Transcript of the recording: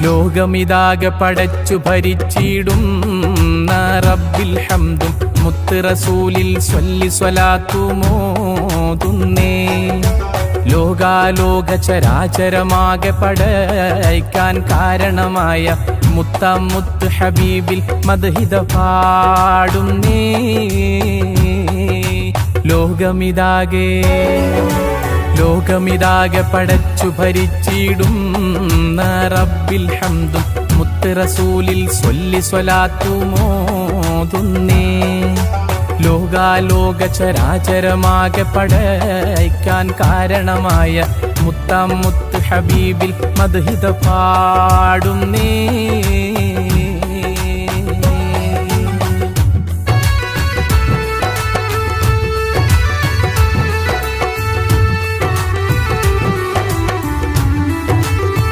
ലോകമിതാകെ പടച്ചു ഭരിച്ചിടുന്ന റബ്ബിൽ ഹംദും മുത്ത് റസൂലിൽ സ്വല്ലി സ്വലാത്തുമോതുന്നേ. ലോകാലോക ചരാചരമാകെ പടയ്ക്കാൻ കാരണമായ മുത്ത് ഹബീബിൽ മദ്ഹിദ പാടുന്നേ. ലോകമിതാകെ പടച്ചു ഭരിച്ചിടുന്ന റബ്ബിൽ ഹംദും മുത്ത് റസൂലിൽ സ്വല്ലി സ്വലാത്തുമോതുന്നേ. ലോകാലോക ചരാചരമാകെ പടയ്ക്കാൻ കാരണമായ മുത്ത് ഹബീബിൽ മദ്ഹിദ പാടുന്നേ.